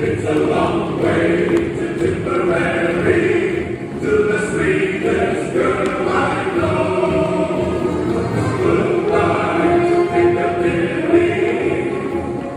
It's a long way to Tipperary, to the sweetest girl I know. Goodbye to Piccadilly,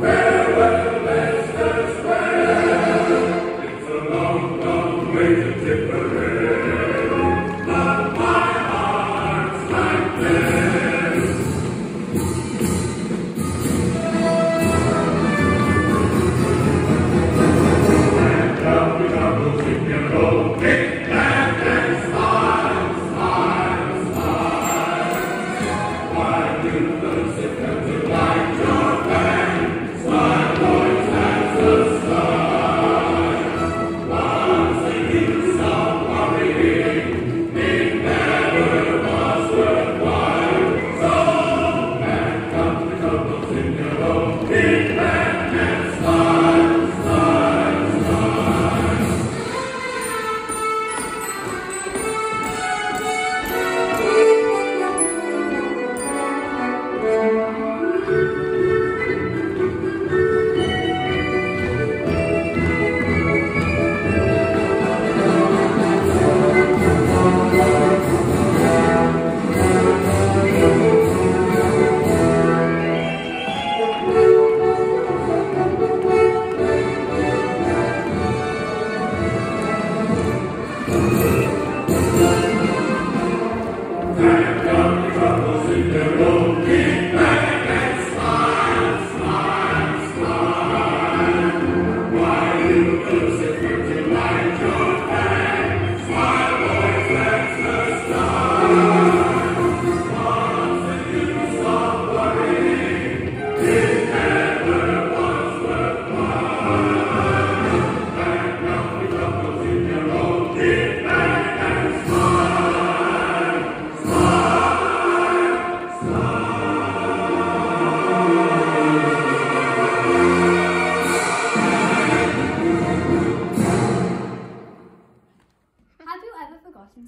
farewell Leicester Square. It's a long, long way to Tipperary, but my heart's like this.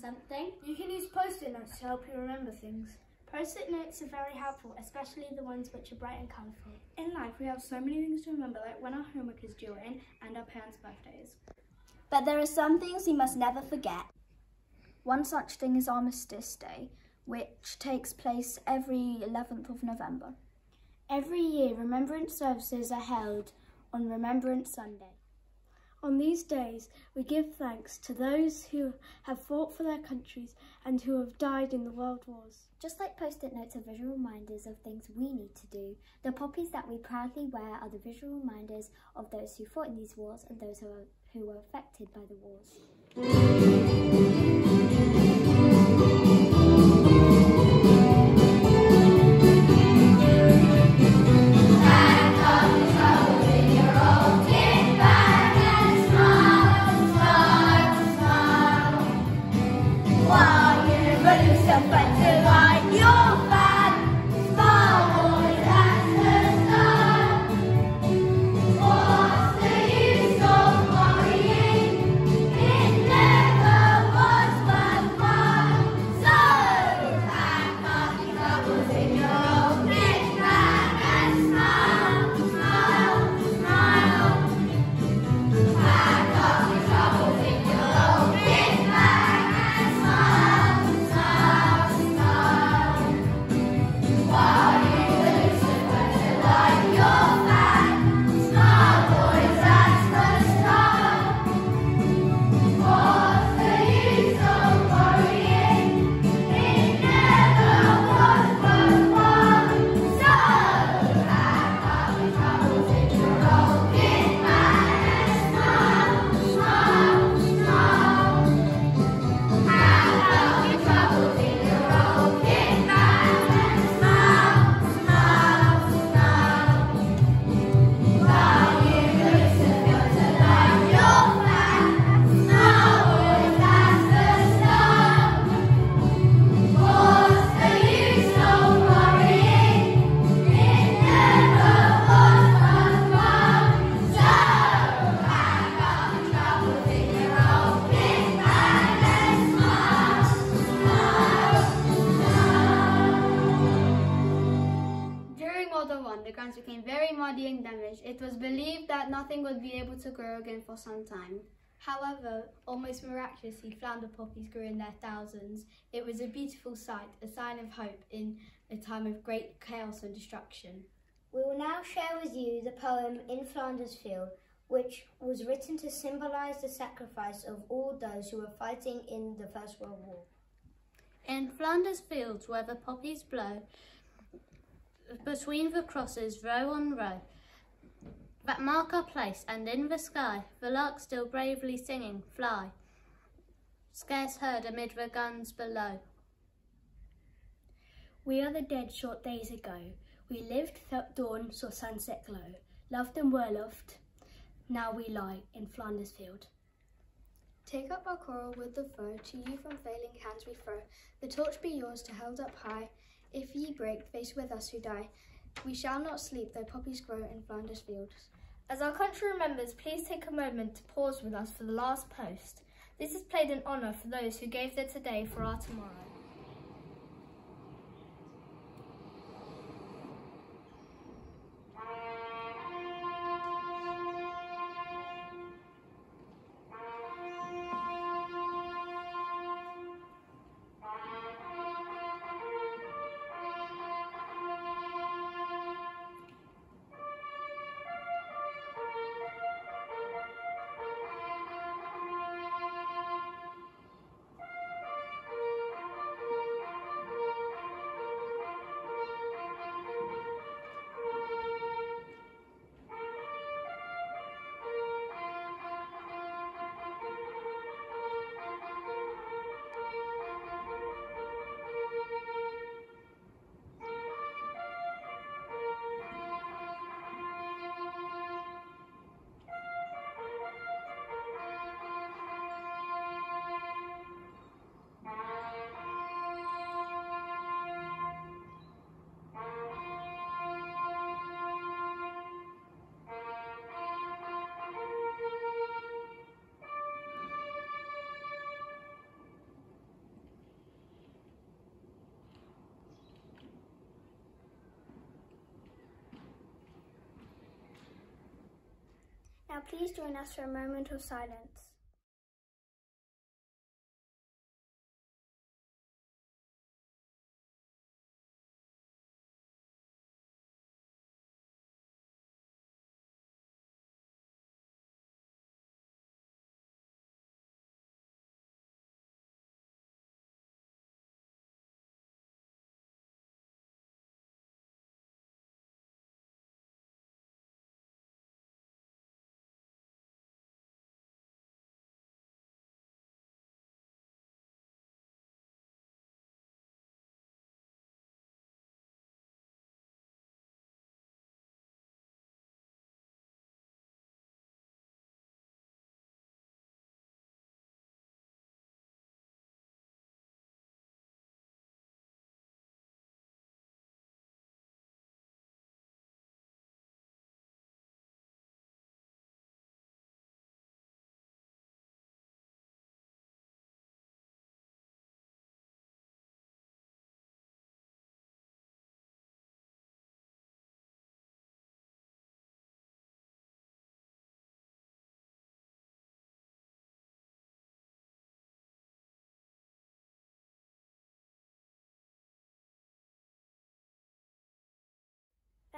Something? You can use post-it notes to help you remember things. Post-it notes are very helpful, especially the ones which are bright and colourful. In life we have so many things to remember, like when our homework is due in and our parents' birthdays. But there are some things we must never forget. One such thing is Armistice Day, which takes place every 11th of November. Every year remembrance services are held on Remembrance Sunday. On these days, we give thanks to those who have fought for their countries and who have died in the world wars. Just like post-it notes are visual reminders of things we need to do, the poppies that we proudly wear are the visual reminders of those who fought in these wars and those who were affected by the wars. Never damaged. It was believed that nothing would be able to grow again for some time. However, almost miraculously, flounder poppies grew in their thousands. It was a beautiful sight, a sign of hope in a time of great chaos and destruction. We will now share with you the poem In Flanders Field, which was written to symbolise the sacrifice of all those who were fighting in the First World War. In Flanders fields where the poppies blow, between the crosses row on row, that mark our place, and in the sky, the larks still bravely singing fly, scarce heard amid the guns below. We are the dead short days ago. We lived, felt dawn, saw sunset glow, loved and were loved. Now we lie in Flanders field. Take up our quarrel with the foe, to you from failing hands we throw. The torch be yours to held up high. If ye break, face with us who die. We shall not sleep, though poppies grow in Flanders fields. As our country remembers, please take a moment to pause with us for the last post. This is played in honour for those who gave their today for our tomorrow. Now please join us for a moment of silence.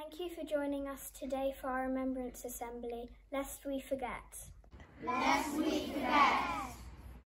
Thank you for joining us today for our Remembrance Assembly, lest we forget.